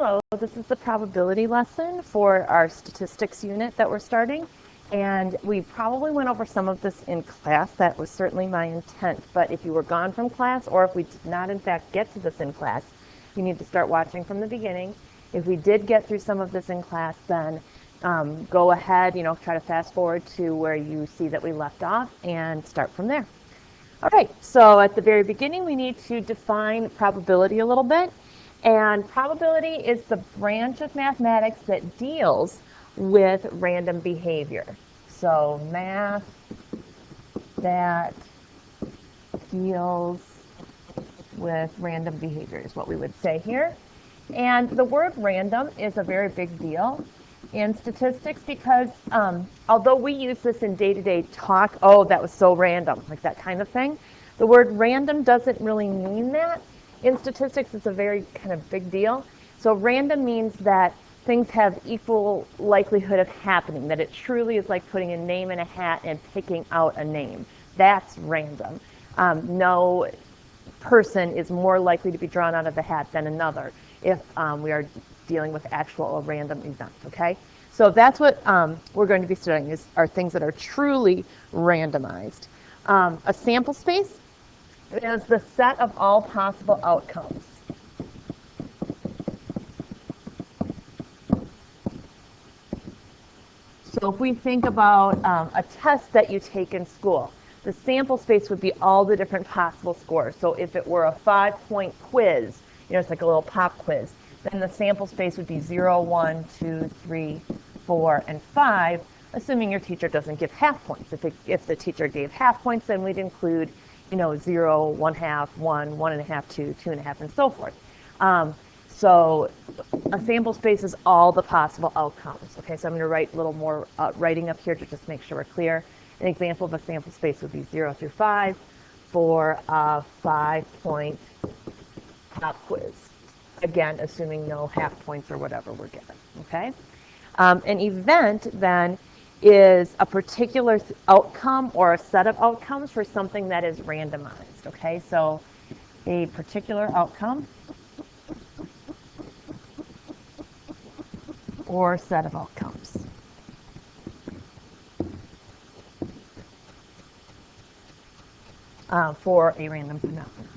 Hello, this is the probability lesson for our statistics unit that we're starting. And we probably went over some of this in class. That was certainly my intent. But if you were gone from class, or if we did not in fact get to this in class, you need to start watching from the beginning. If we did get through some of this in class, then go ahead, try to fast forward to where you see that we left off and start from there. All right, so at the very beginning, we need to define probability a little bit. And probability is the branch of mathematics that deals with random behavior. So math that deals with random behavior is what we would say here. And the word random is a very big deal in statistics because although we use this in day-to-day talk, oh, that was so random, like that kind of thing, the word random doesn't really mean that. In statistics, it's a very kind of big deal. So random means that things have equal likelihood of happening, that it truly is like putting a name in a hat and picking out a name. That's random. No person is more likely to be drawn out of the hat than another if we are dealing with actual random events, okay? So that's what we're going to be studying are things that are truly randomized. A sample space is the set of all possible outcomes. So if we think about a test that you take in school, the sample space would be all the different possible scores. So if it were a 5-point quiz, it's like a little pop quiz, then the sample space would be 0, 1, 2, 3, 4, and 5, assuming your teacher doesn't give half points. If the teacher gave half points, then we'd include 0, 1/2, 1, 1.5, 2, 2.5, and so forth. So a sample space is all the possible outcomes. Okay, so I'm going to write a little more writing up here to just make sure we're clear. An example of a sample space would be 0 through 5 for a 5-point pop quiz. Again, assuming no half points or whatever we're given. Okay, an event then is a particular outcome or a set of outcomes for something that is randomized, okay? So a particular outcome or set of outcomes. For a random phenomenon.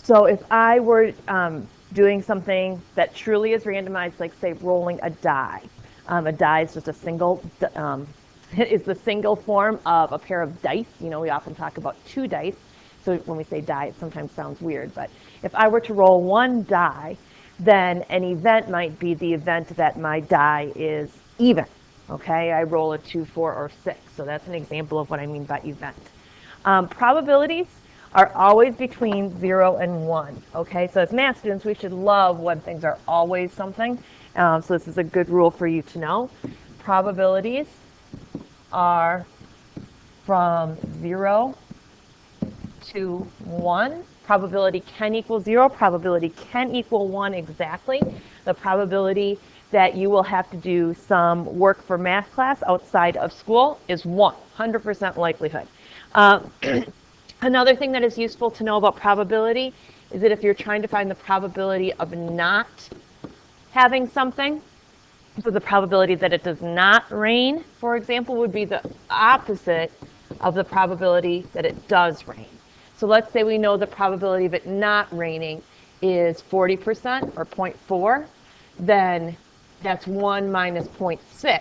So if I were doing something that truly is randomized, like say rolling a die. A die is just a single, is the single form of a pair of dice. We often talk about 2 dice. So when we say die, it sometimes sounds weird. But if I were to roll 1 die, then an event might be the event that my die is even. Okay, I roll a 2, 4, or 6. So that's an example of what I mean by event. Probabilities are always between 0 and 1, okay? So as math students, we should love when things are always something. So this is a good rule for you to know. Probabilities are from 0 to 1. Probability can equal 0. Probability can equal 1 exactly. The probability that you will have to do some work for math class outside of school is 100% likelihood. Another thing that is useful to know about probability is that if you're trying to find the probability of not having something, so the probability that it does not rain, for example, would be the opposite of the probability that it does rain. So let's say we know the probability of it not raining is 40% or 0.4, then that's 1 minus 0.6,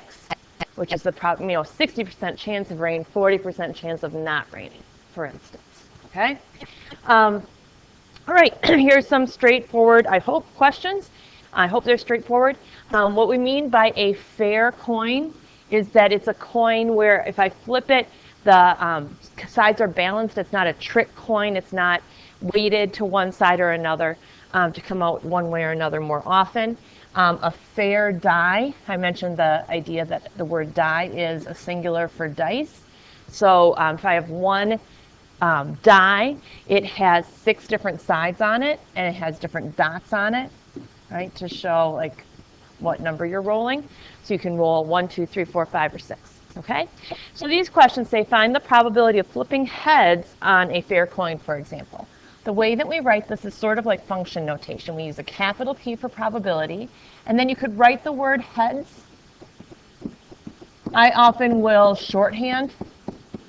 which is the 60% chance of rain, 40% chance of not raining, for instance. Okay. All right. Here's some straightforward, I hope, questions. I hope they're straightforward. What we mean by a fair coin is that it's a coin where if I flip it, the sides are balanced. It's not a trick coin. It's not weighted to one side or another to come out one way or another more often. A fair die, I mentioned the idea that the word die is a singular for dice. So if I have one die, it has 6 different sides on it, and it has different dots on it, to show like what number you're rolling. So you can roll 1, 2, 3, 4, 5, or 6. Okay, so these questions say find the probability of flipping heads on a fair coin, for example. The way that we write this is sort of like function notation. We use a capital P for probability, and then you could write the word heads. I often will shorthand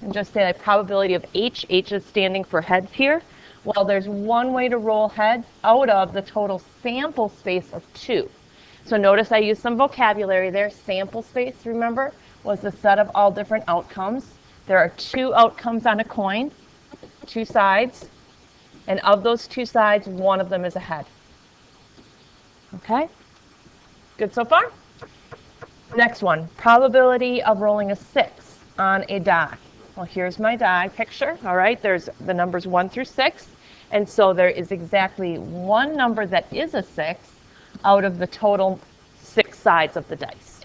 and just say like probability of H. H is standing for heads here. Well, there's one way to roll heads out of the total sample space of 2. So notice I used some vocabulary there. Sample space, remember, was the set of all different outcomes. There are 2 outcomes on a coin, 2 sides, and of those 2 sides, one of them is a head. Okay? Good so far? Next one, probability of rolling a 6 on a die. Well, here's my die picture, all right? There's the numbers 1 through 6, and so there is exactly one number that is a 6 out of the total 6 sides of the dice.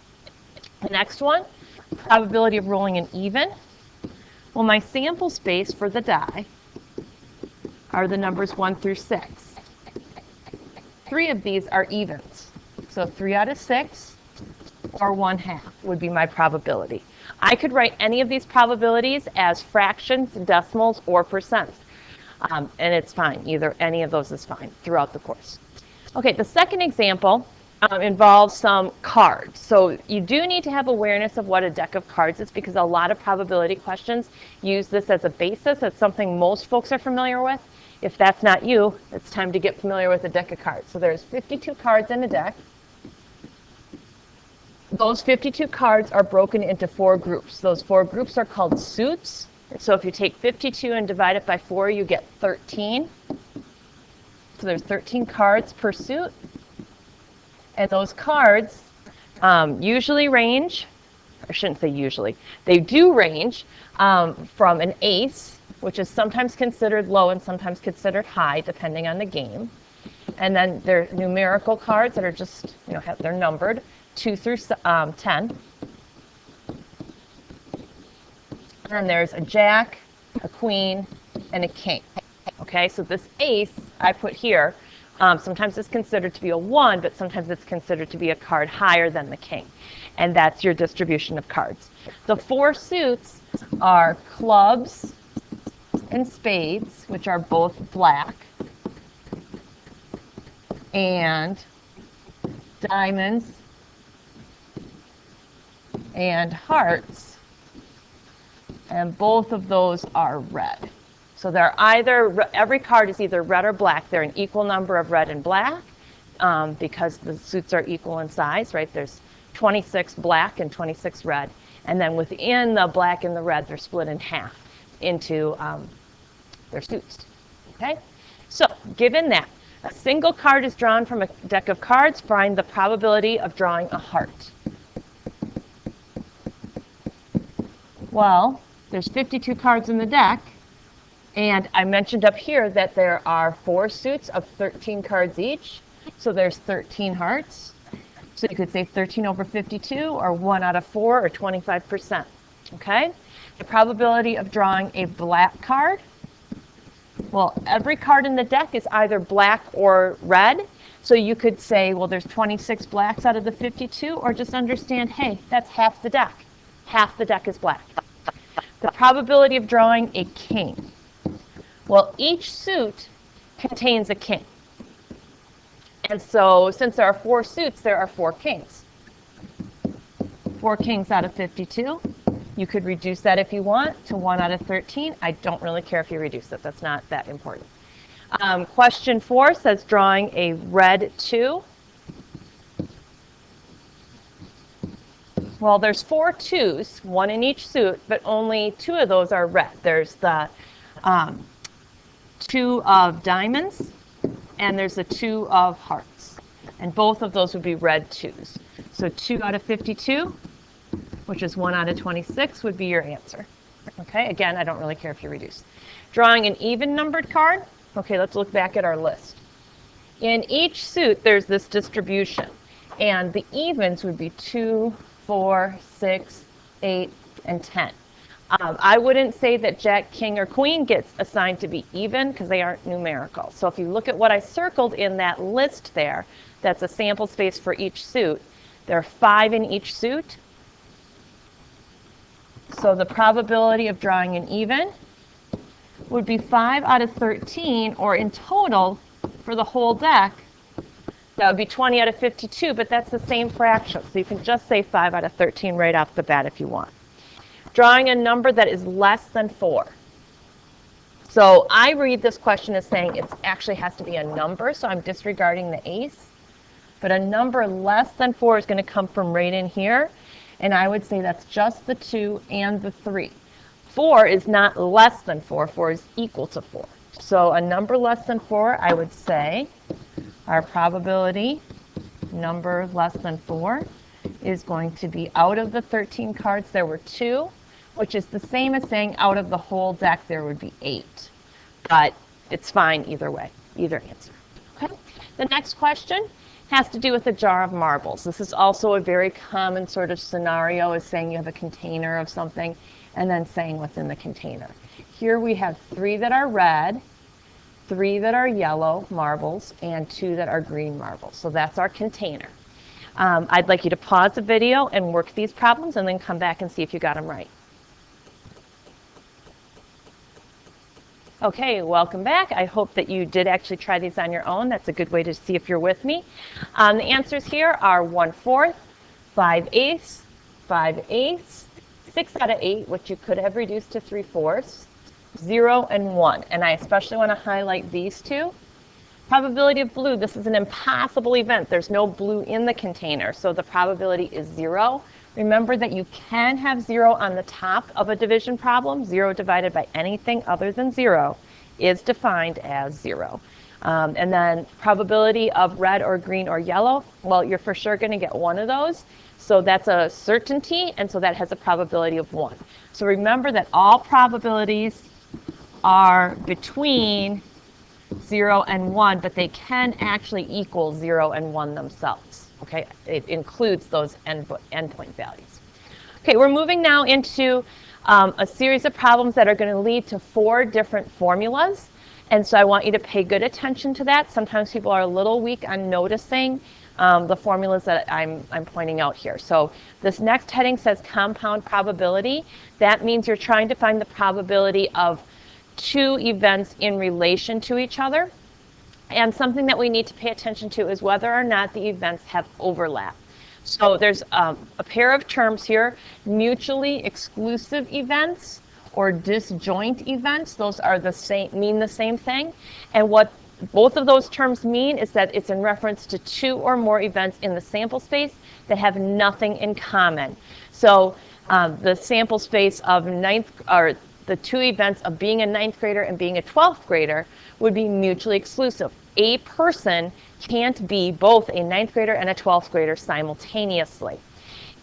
The next one, probability of rolling an even. Well, my sample space for the die are the numbers 1 through 6. 3 of these are evens. So 3 out of 6 or 1/2 would be my probability. I could write any of these probabilities as fractions, decimals, or percents. And it's fine. Either any of those is fine throughout the course. Okay, the second example involves some cards. So you do need to have awareness of what a deck of cards is because a lot of probability questions use this as a basis. It's something most folks are familiar with. If that's not you, it's time to get familiar with a deck of cards. So there's 52 cards in a deck. Those 52 cards are broken into 4 groups. Those 4 groups are called suits. So if you take 52 and divide it by 4, you get 13. So there's 13 cards per suit. And those cards usually range, I shouldn't say usually, they do range from an ace, which is sometimes considered low and sometimes considered high, depending on the game. And then there are numerical cards that are just, they're numbered, 2 through 10. And then there's a jack, a queen, and a king. Okay, so this ace I put here, sometimes it's considered to be a 1, but sometimes it's considered to be a card higher than the king. And that's your distribution of cards. The 4 suits are clubs and spades, which are both black, and diamonds and hearts, and both of those are red. So they're every card is either red or black. They're an equal number of red and black because the suits are equal in size, right? There's 26 black and 26 red. And then within the black and the red, they're split in half into their suits, okay? So given that, a single card is drawn from a deck of cards, find the probability of drawing a heart. Well, there's 52 cards in the deck, and I mentioned up here that there are 4 suits of 13 cards each, so there's 13 hearts. So you could say 13 over 52, or 1 out of 4, or 25%, okay? The probability of drawing a black card, well, every card in the deck is either black or red, so you could say, well, there's 26 blacks out of the 52, or just understand, hey, that's half the deck. Half the deck is black. The probability of drawing a king. Well, each suit contains a king. And so since there are 4 suits, there are 4 kings. 4 kings out of 52. You could reduce that if you want to 1 out of 13. I don't really care if you reduce it. That's not that important. Question 4 says drawing a red 2. Well, there's 4 2s, 1 in each suit, but only 2 of those are red. There's the 2 of diamonds, and there's the 2 of hearts. And both of those would be red 2s. So 2 out of 52, which is 1 out of 26, would be your answer. Okay, again, I don't really care if you reduce. Drawing an even numbered card. Okay, let's look back at our list. In each suit, there's this distribution. And the evens would be 2, 4, 6, 8, and 10. I wouldn't say that Jack, King, or Queen gets assigned to be even because they aren't numerical. So if you look at what I circled in that list there, that's a sample space for each suit. There are 5 in each suit. So the probability of drawing an even would be 5 out of 13, or in total for the whole deck, that would be 20 out of 52, but that's the same fraction. So you can just say 5 out of 13 right off the bat if you want. Drawing a number that is less than 4. So I read this question as saying it actually has to be a number, so I'm disregarding the ace. But a number less than 4 is going to come from right in here, and I would say that's just the 2 and the 3. 4 is not less than 4. 4 is equal to 4. So a number less than 4, I would say our probability number less than 4 is going to be out of the 13 cards there were 2, which is the same as saying out of the whole deck there would be 8. But it's fine either way, either answer. Okay. The next question has to do with a jar of marbles. This is also a very common sort of scenario, is saying you have a container of something and then saying what's in the container. Here we have 3 that are red, 3 that are yellow marbles, and 2 that are green marbles. So that's our container. I'd like you to pause the video and work these problems and then come back and see if you got them right. Okay, welcome back. I hope that you did actually try these on your own. That's a good way to see if you're with me. The answers here are 1/4, 5/8, 5/8, 6 out of 8, which you could have reduced to 3/4, 0, and 1. And I especially want to highlight these two. Probability of blue, this is an impossible event. There's no blue in the container, so the probability is 0. Remember that you can have 0 on the top of a division problem. 0 divided by anything other than 0 is defined as 0. And then probability of red or green or yellow, well, you're for sure going to get one of those. So that's a certainty, and so that has a probability of 1. So remember that all probabilities are between 0 and 1, but they can actually equal 0 and 1 themselves. Okay, it includes those endpoint values. Okay, we're moving now into a series of problems that are going to lead to 4 different formulas. And so I want you to pay good attention to that. Sometimes people are a little weak on noticing the formulas that I'm pointing out here. So this next heading says compound probability. That means you're trying to find the probability of 2 events in relation to each other. And something that we need to pay attention to is whether or not the events have overlap. So there's a pair of terms here, mutually exclusive events or disjoint events. Those are the same, mean the same thing. And what both of those terms mean is that it's in reference to 2 or more events in the sample space that have nothing in common. So the sample space of the 2 events of being a 9th grader and being a 12th grader would be mutually exclusive. A person can't be both a 9th grader and a 12th grader simultaneously.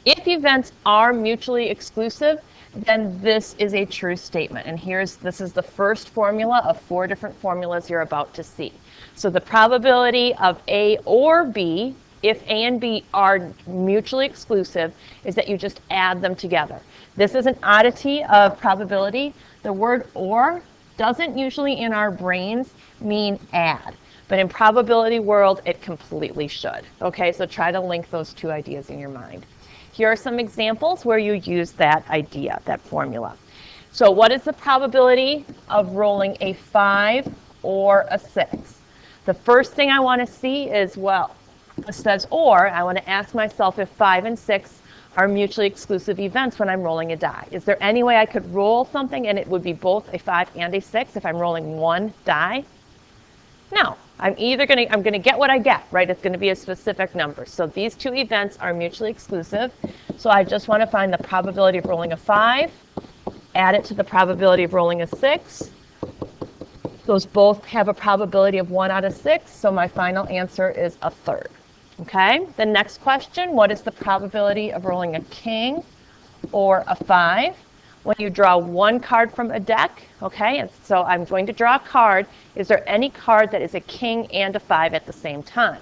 If events are mutually exclusive, then this is a true statement. And this is the first formula of 4 different formulas you're about to see. So the probability of A or B, if A and B are mutually exclusive, is that you just add them together. This is an oddity of probability. The word or doesn't usually in our brains mean add, but in probability world it completely should. Okay, so try to link those 2 ideas in your mind. Here are some examples where you use that idea, that formula. So what is the probability of rolling a 5 or a 6? The first thing I want to see is, well, it says or, I want to ask myself if 5 and 6 are mutually exclusive events when I'm rolling a die. Is there any way I could roll something and it would be both a 5 and a 6 if I'm rolling 1 die? No. I'm going to get what I get, right? It's going to be a specific number. So these 2 events are mutually exclusive. So I just want to find the probability of rolling a 5, add it to the probability of rolling a 6. Those both have a probability of 1 out of 6, so my final answer is a third. Okay, the next question, what is the probability of rolling a king or a 5? When you draw 1 card from a deck, okay, and so I'm going to draw a card. Is there any card that is a king and a 5 at the same time?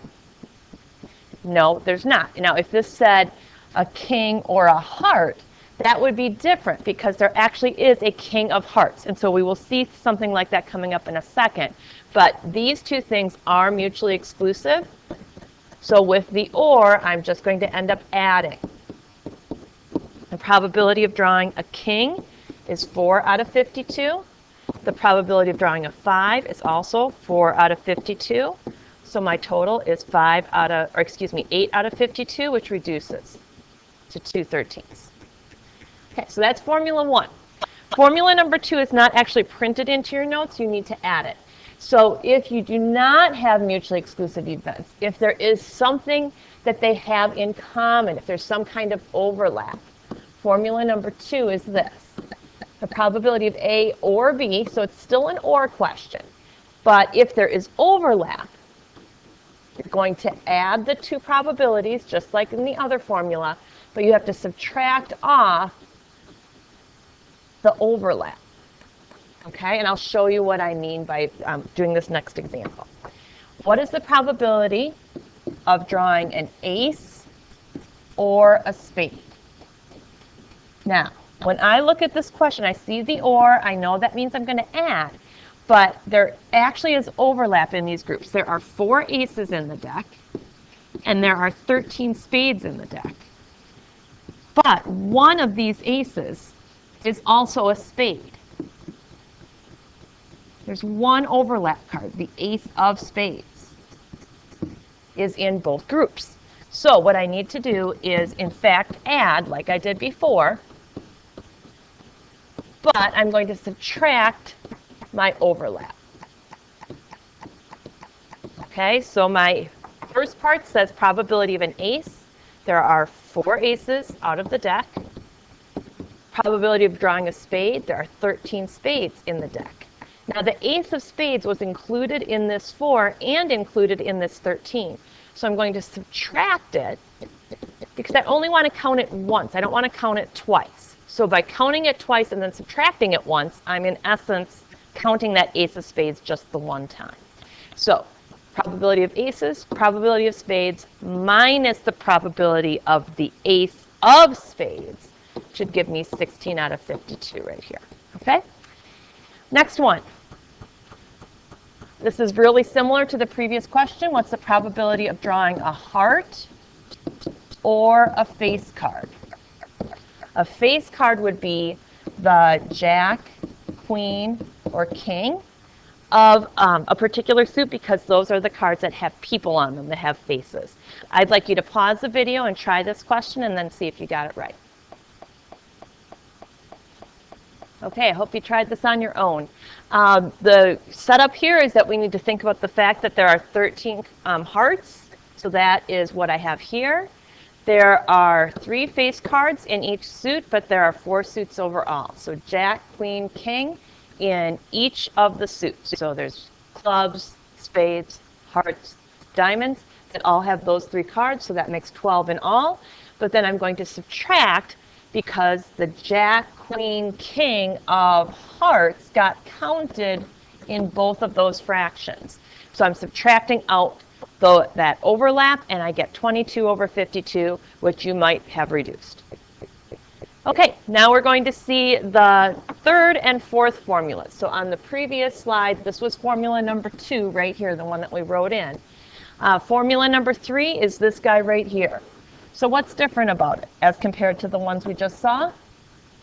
No, there's not. Now, if this said a king or a heart, that would be different because there actually is a king of hearts. And so we will see something like that coming up in a second. But these 2 things are mutually exclusive. So with the or, I'm just going to end up adding. probability of drawing a king is 4 out of 52. The probability of drawing a 5 is also 4 out of 52. So my total is 8 out of 52, which reduces to 2/13. Okay, so that's formula 1. Formula number 2 is not actually printed into your notes. You need to add it. So if you do not have mutually exclusive events, if there is something that they have in common, if there's some kind of overlap, formula number 2 is this. The probability of A or B, so it's still an or question, but if there is overlap, you're going to add the two probabilities, just like in the other formula, but you have to subtract off the overlap. Okay, and I'll show you what I mean by doing this next example. What is the probability of drawing an ace or a spade? Now, when I look at this question, I see the or, I know that means I'm going to add, but there actually is overlap in these groups. There are 4 aces in the deck, and there are 13 spades in the deck. But one of these aces is also a spade. There's one overlap card, the ace of spades, is in both groups. So what I need to do is, in fact, add, like I did before, but I'm going to subtract my overlap. Okay, so my first part says probability of an ace. There are 4 aces out of the deck. Probability of drawing a spade, there are 13 spades in the deck. Now the ace of spades was included in this 4 and included in this 13. So I'm going to subtract it because I only want to count it once. I don't want to count it twice. So by counting it twice and then subtracting it once, I'm in essence counting that ace of spades just the one time. So probability of aces, probability of spades, minus the probability of the ace of spades should give me 16 out of 52 right here. Okay? Next one. This is really similar to the previous question. What's the probability of drawing a heart or a face card? A face card would be the jack, queen, or king of a particular suit because those are the cards that have people on them, that have faces. I'd like you to pause the video and try this question and then see if you got it right. Okay, I hope you tried this on your own. The setup here is that we need to think about the fact that there are 13 hearts. So that is what I have here. There are 3 face cards in each suit, but there are 4 suits overall. So jack, queen, king in each of the suits. So there's clubs, spades, hearts, diamonds that all have those 3 cards. So that makes 12 in all. But then I'm going to subtract because the jack, queen, king of hearts got counted in both of those fractions. So I'm subtracting out that overlap, and I get 22 over 52, which you might have reduced. Okay, now we're going to see the third and fourth formulas. So on the previous slide, this was formula number 2 right here, the one that we wrote in. Formula number 3 is this guy right here. So what's different about it as compared to the ones we just saw? It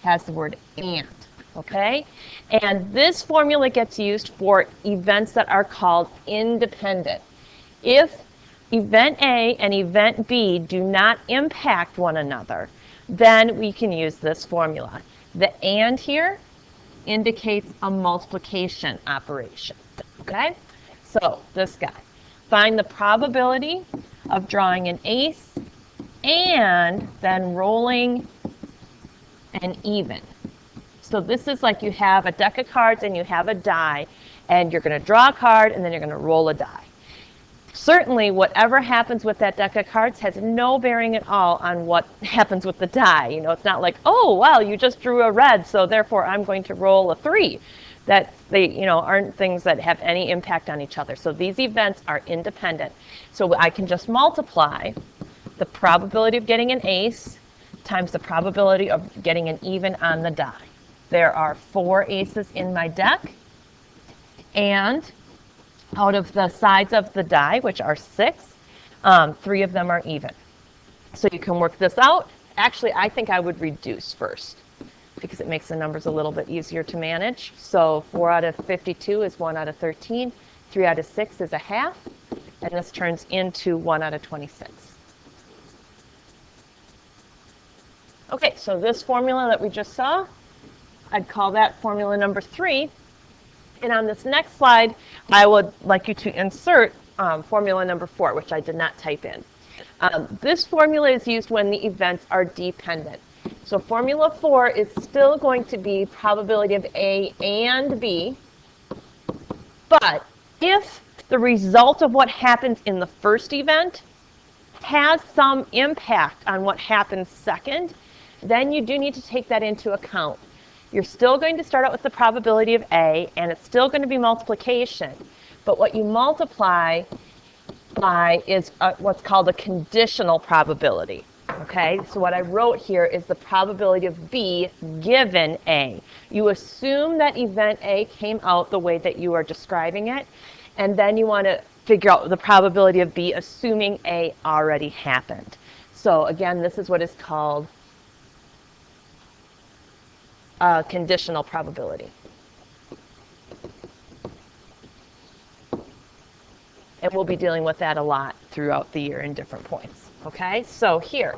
has the word and, okay? And this formula gets used for events that are called independent. If event A and event B do not impact one another, then we can use this formula. The and here indicates a multiplication operation, okay? So this guy, find the probability of drawing an ace and then rolling an even. So this is like you have a deck of cards and you have a die, and you're going to draw a card and then you're going to roll a die. Certainly, whatever happens with that deck of cards has no bearing at all on what happens with the die. You know, it's not like, oh, well, you just drew a red, so therefore I'm going to roll a 3. That they, you know, aren't things that have any impact on each other. So these events are independent. So I can just multiply the probability of getting an ace times the probability of getting an even on the die. There are 4 aces in my deck, and out of the sides of the die, which are 6, 3 of them are even. So you can work this out. actually, I think I would reduce first because it makes the numbers a little bit easier to manage. So 4 out of 52 is 1 out of 13. 3 out of 6 is a half. And this turns into 1 out of 26. Okay, so this formula that we just saw, I'd call that formula number 3. And on this next slide, I would like you to insert formula number 4, which I did not type in. This formula is used when the events are dependent. So formula 4 is still going to be probability of A and B, but if the result of what happens in the first event has some impact on what happens second, then you do need to take that into account. You're still going to start out with the probability of A, and it's still going to be multiplication, but what you multiply by is what's called a conditional probability. Okay, so what I wrote here is the probability of B given A. You assume that event A came out the way that you are describing it, and then you want to figure out the probability of B assuming A already happened. So again, this is what is called a conditional probability. And we'll be dealing with that a lot throughout the year in different points. Okay, so here,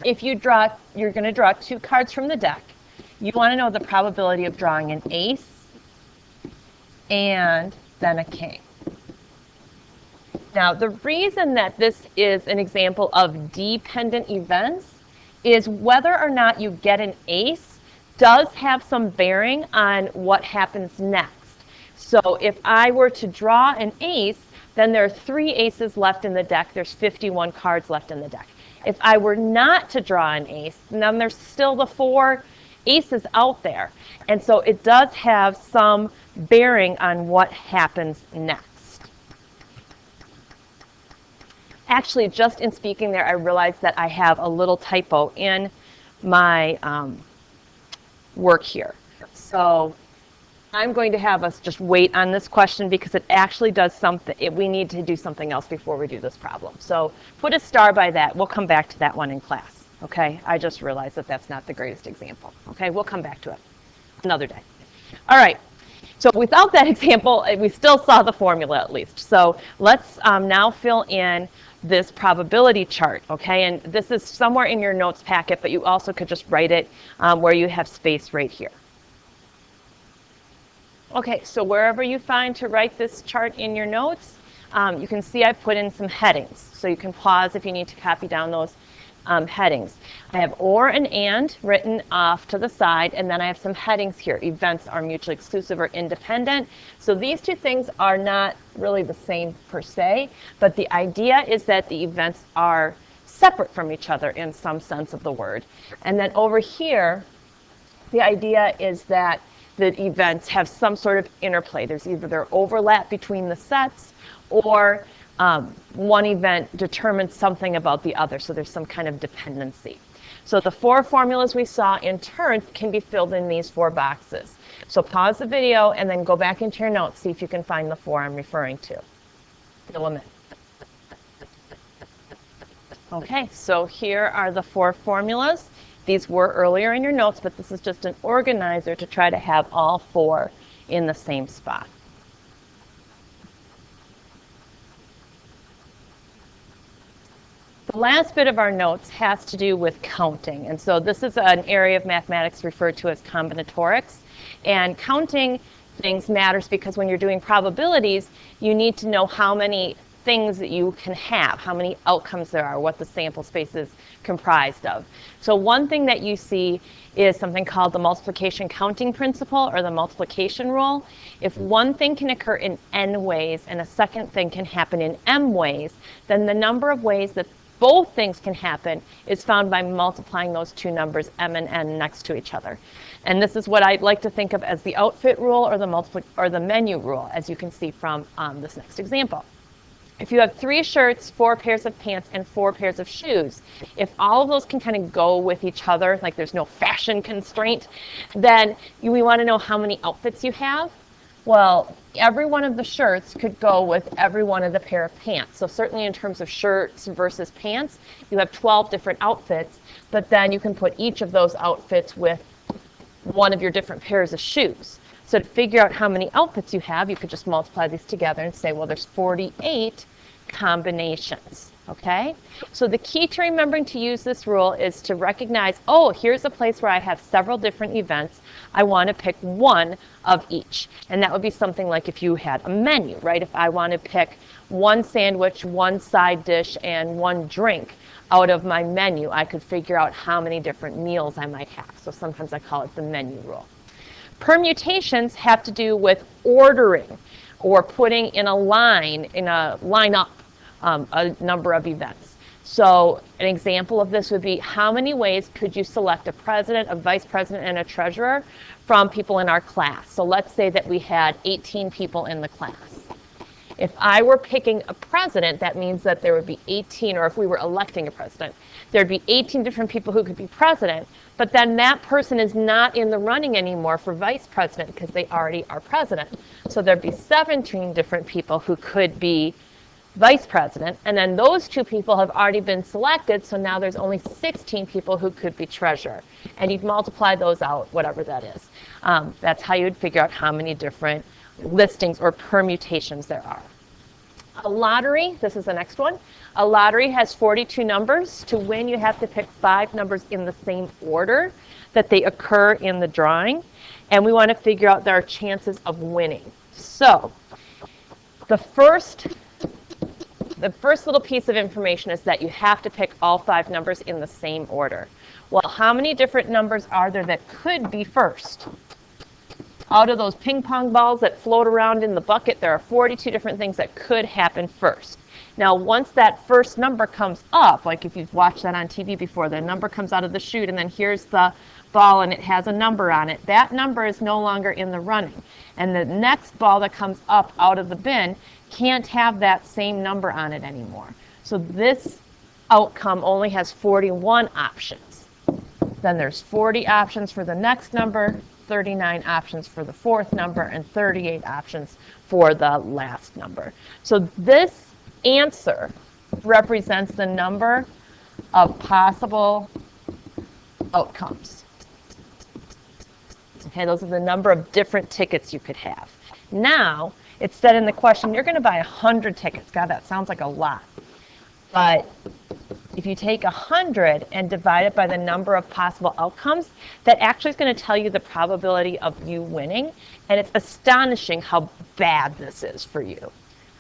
if you're going to draw 2 cards from the deck. You want to know the probability of drawing an ace and then a king. Now, the reason that this is an example of dependent events is whether or not you get an ace does have some bearing on what happens next. So if I were to draw an ace, then there are 3 aces left in the deck. There's 51 cards left in the deck. If I were not to draw an ace, then there's still the 4 aces out there. And so it does have some bearing on what happens next. Actually, just in speaking there, I realized that I have a little typo in my work here. So I'm going to have us just wait on this question because it actually does something. We need to do something else before we do this problem. So put a star by that. We'll come back to that one in class. Okay? I just realized that that's not the greatest example. Okay? We'll come back to it another day. All right. So without that example, we still saw the formula at least. So let's now fill in this probability chart, okay? And this is somewhere in your notes packet, but you also could just write it where you have space right here. Okay, so wherever you find to write this chart in your notes, you can see I put in some headings. So you can pause if you need to copy down those headings. I have or and written off to the side, and then I have some headings here. Events are mutually exclusive or independent. So these 2 things are not really the same per se, but the idea is that the events are separate from each other in some sense of the word. And then over here, the idea is that the events have some sort of interplay. There's either their overlap between the sets or one event determines something about the other, so there's some kind of dependency. So the 4 formulas we saw in turn can be filled in these 4 boxes. So pause the video and then go back into your notes, see if you can find the 4 I'm referring to. Fill them in. Okay, so here are the 4 formulas. These were earlier in your notes, but this is just an organizer to try to have all 4 in the same spot. The last bit of our notes has to do with counting. And so this is an area of mathematics referred to as combinatorics. And counting things matters because when you're doing probabilities, you need to know how many things that you can have, how many outcomes there are, what the sample space is comprised of. So one thing that you see is something called the multiplication counting principle or the multiplication rule. If one thing can occur in n ways and a second thing can happen in m ways, then the number of ways that both things can happen is found by multiplying those 2 numbers, m and n, next to each other. And this is what I like to think of as the outfit rule or the menu rule, as you can see from this next example. If you have 3 shirts, 4 pairs of pants, and 4 pairs of shoes, if all of those can kind of go with each other, like there's no fashion constraint, then we want to know how many outfits you have. Well, every one of the shirts could go with every one of the pair of pants. So certainly in terms of shirts versus pants, you have 12 different outfits, but then you can put each of those outfits with one of your different pairs of shoes. So to figure out how many outfits you have, you could just multiply these together and say, well, there's 48 combinations, okay? So the key to remembering to use this rule is to recognize, oh, here's a place where I have several different events. I want to pick one of each. And that would be something like if you had a menu, right? If I want to pick one sandwich, one side dish, and one drink out of my menu, I could figure out how many different meals I might have. So sometimes I call it the menu rule. Permutations have to do with ordering or putting in a lineup, a number of events. So an example of this would be, how many ways could you select a president, a vice president, and a treasurer from people in our class? So let's say that we had 18 people in the class. If I were picking a president, that means that there would be 18, or if we were electing a president, there'd be 18 different people who could be president, but then that person is not in the running anymore for vice president because they already are president. So there'd be 17 different people who could be vice president, and then those two people have already been selected, so now there's only 16 people who could be treasurer. And you'd multiply those out, whatever that is. That's how you'd figure out how many different listings or permutations there are. A lottery, this is the next one. A lottery has 42 numbers. To win, you have to pick 5 numbers in the same order that they occur in the drawing. And we want to figure out their chances of winning. So the first little piece of information is that you have to pick all 5 numbers in the same order. Well, how many different numbers are there that could be first? Out of those ping pong balls that float around in the bucket, there are 42 different things that could happen first. Now, once that first number comes up, like if you've watched that on TV before, the number comes out of the chute and then here's the ball and it has a number on it, that number is no longer in the running. And the next ball that comes up out of the bin can't have that same number on it anymore. So this outcome only has 41 options. Then there's 40 options for the next number, 39 options for the fourth number, and 38 options for the last number. So this answer represents the number of possible outcomes. Okay, those are the number of different tickets you could have. Now, it said in the question, you're going to buy 100 tickets. God, that sounds like a lot. But if you take 100 and divide it by the number of possible outcomes, that actually is going to tell you the probability of you winning. And it's astonishing how bad this is for you.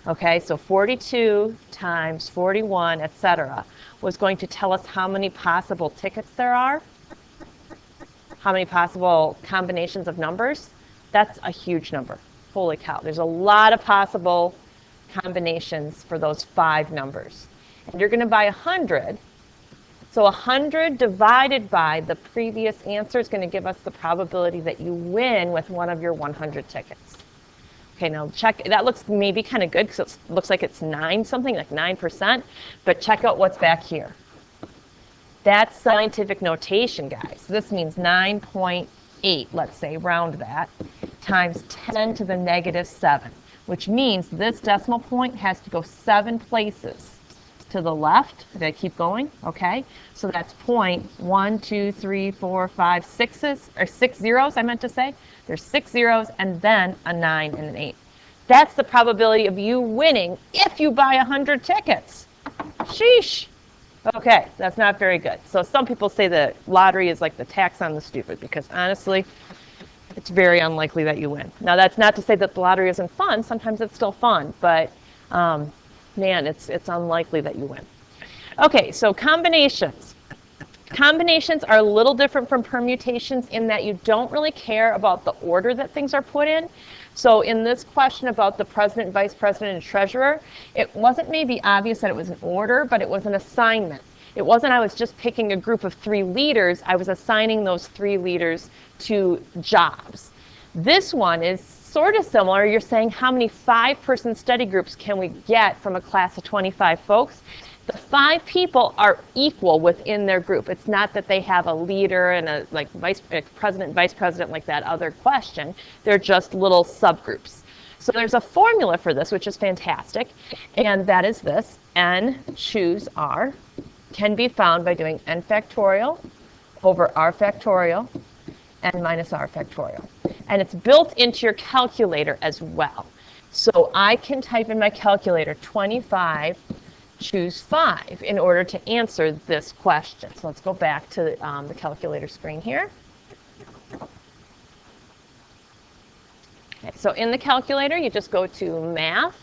Okay, so 42 times 41, etc., was going to tell us how many possible tickets there are, how many possible combinations of numbers. That's a huge number. Holy cow. There's a lot of possible combinations for those 5 numbers. And you're going to buy 100. So 100 divided by the previous answer is going to give us the probability that you win with one of your 100 tickets. Okay, now check. That looks maybe kind of good because it looks like it's 9 something, like 9%. But check out what's back here. That's scientific notation, guys. This means 9.8, let's say, round that, times 10 to the negative 7, which means this decimal point has to go 7 places to the left. Did I keep going? Okay. So that's point 1, 2, 3, 4, 5, 6s, or 6 zeros, I meant to say. There's 6 zeros and then a 9 and an 8. That's the probability of you winning if you buy 100 tickets. Sheesh. Okay, that's not very good. So some people say the lottery is like the tax on the stupid because honestly, it's very unlikely that you win. Now that's not to say that the lottery isn't fun. Sometimes it's still fun, but man, it's unlikely that you win. Okay, so combinations. Combinations are a little different from permutations in that you don't really care about the order that things are put in. So in this question about the president, vice president, and treasurer, it wasn't maybe obvious that it was an order, but it was an assignment. It wasn't I was just picking a group of 3 leaders. I was assigning those 3 leaders to jobs. This one is sort of similar. You're saying how many 5-person study groups can we get from a class of 25 folks? The 5 people are equal within their group. It's not that they have a leader and a president, vice president like that other question. They're just little subgroups. So there's a formula for this, which is fantastic, and that is this: n choose r can be found by doing n factorial over r factorial n minus r factorial. And it's built into your calculator as well. So I can type in my calculator 25 choose 5 in order to answer this question. So let's go back to the calculator screen here. Okay, so in the calculator, you just go to math.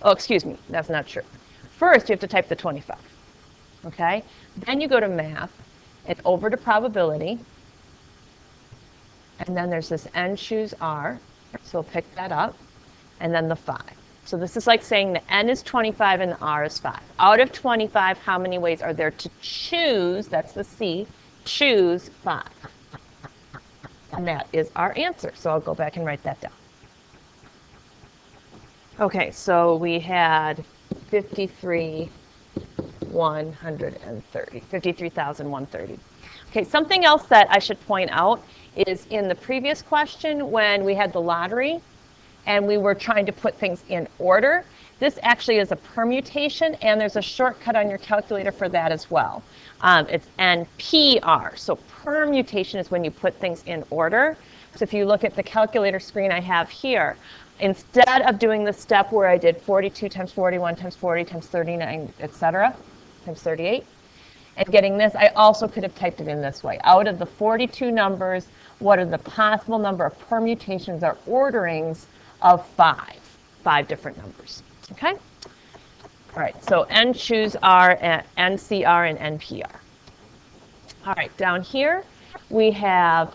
Oh, excuse me, that's not true. First, you have to type the 25. Okay? Then you go to math and over to probability. And then there's this n choose r. So we'll pick that up. And then the 5. So this is like saying the n is 25 and the r is 5. Out of 25, how many ways are there to choose, that's the C, choose 5? And that is our answer. So I'll go back and write that down. Okay, so we had 53,130. Okay, something else that I should point out is in the previous question when we had the lottery, and we were trying to put things in order. This actually is a permutation, and there's a shortcut on your calculator for that as well. It's NPR, so permutation is when you put things in order. So if you look at the calculator screen I have here, instead of doing the step where I did 42 times 41 times 40 times 39, etc., times 38, and getting this, I also could have typed it in this way. Out of the 42 numbers, what are the possible number of permutations or orderings of 5 different numbers, okay? All right, so N choose R, NCR, and NPR. All right, down here we have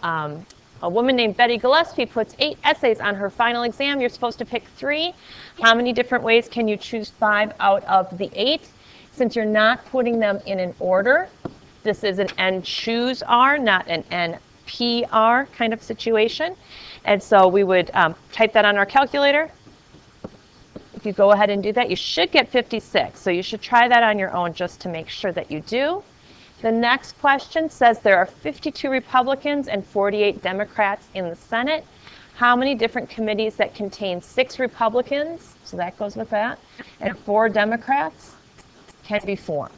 a woman named Betty Gillespie puts 8 essays on her final exam. You're supposed to pick 3. How many different ways can you choose 5 out of the 8? Since you're not putting them in an order, this is an N choose R, not an NPR kind of situation. And so we would type that on our calculator. If you go ahead and do that, you should get 56. So you should try that on your own just to make sure that you do. The next question says there are 52 Republicans and 48 Democrats in the Senate. How many different committees that contain 6 Republicans, so that goes with that, and 4 Democrats can be formed?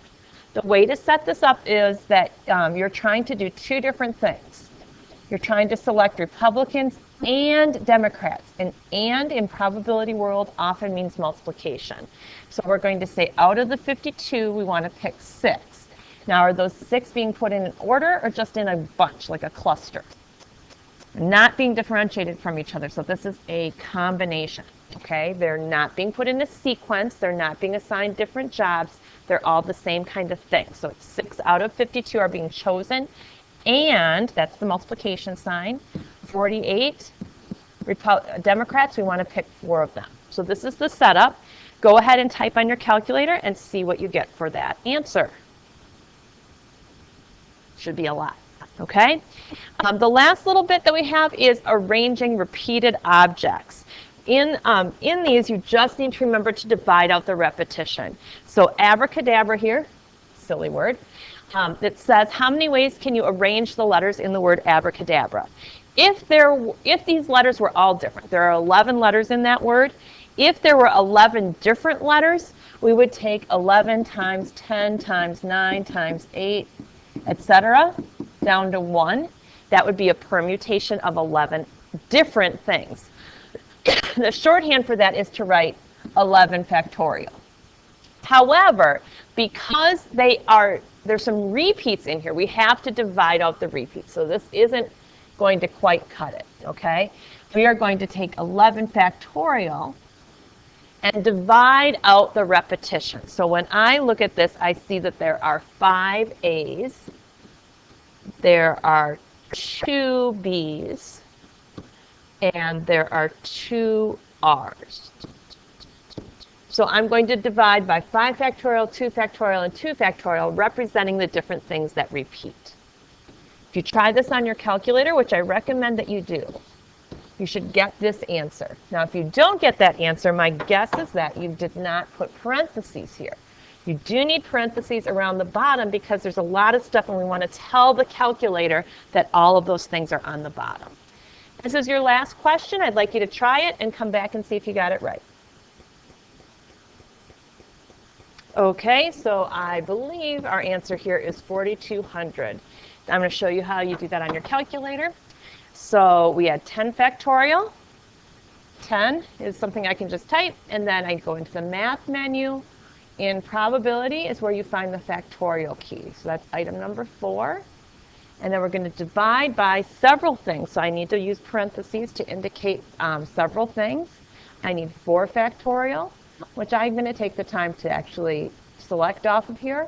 The way to set this up is that you're trying to do 2 different things. You're trying to select Republicans and Democrats. And in probability world often means multiplication. So we're going to say out of the 52, we want to pick 6. Now, are those 6 being put in an order or just in a bunch, like a cluster? Not being differentiated from each other. So this is a combination, okay? They're not being put in a sequence. They're not being assigned different jobs. They're all the same kind of thing. So it's 6 out of 52 are being chosen. And that's the multiplication sign. 48 Democrats, we want to pick 4 of them. So this is the setup. Go ahead and type on your calculator and see what you get for that answer. Should be a lot, okay? The last little bit that we have is arranging repeated objects. In these, you just need to remember to divide out the repetition. So abracadabra here, silly word, that says how many ways can you arrange the letters in the word abracadabra? If these letters were all different, there are 11 letters in that word. If there were 11 different letters, we would take 11 times 10 times 9 times 8, etc., down to 1. That would be a permutation of 11 different things. The shorthand for that is to write 11 factorial. However, because there's some repeats in here, we have to divide out the repeats. So this isn't going to quite cut it, okay? We are going to take 11 factorial and divide out the repetition. So when I look at this, I see that there are 5 A's, there are 2 B's, and there are 2 R's. So I'm going to divide by 5 factorial, 2 factorial, and 2 factorial, representing the different things that repeat. If you try this on your calculator, which I recommend that you do, you should get this answer. Now, if you don't get that answer, my guess is that you did not put parentheses here. You do need parentheses around the bottom because there's a lot of stuff and we want to tell the calculator that all of those things are on the bottom. This is your last question. I'd like you to try it and come back and see if you got it right. Okay, so I believe our answer here is 4,200. I'm going to show you how you do that on your calculator. So we had 10 factorial. 10 is something I can just type, and then I go into the math menu, and probability is where you find the factorial key. So that's item number 4. And then we're going to divide by several things. So I need to use parentheses to indicate several things. I need 4 factorial, which I'm going to take the time to actually select off of here.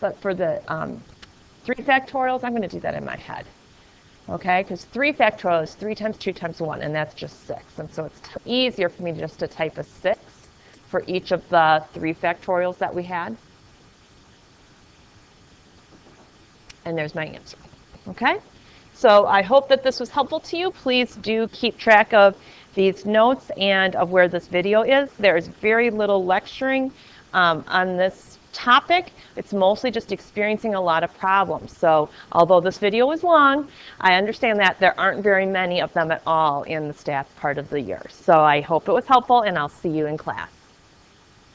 But for the 3 factorials, I'm going to do that in my head. Okay, because 3 factorial is 3 times 2 times 1, and that's just 6. And so it's easier for me just to type a 6 for each of the 3 factorials that we had. And there's my answer. Okay, so I hope that this was helpful to you. Please do keep track of these notes and of where this video is. There's very little lecturing on this topic. It's mostly just experiencing a lot of problems. So although this video is long, I understand that there aren't very many of them at all in the stats part of the year. So I hope it was helpful, and I'll see you in class.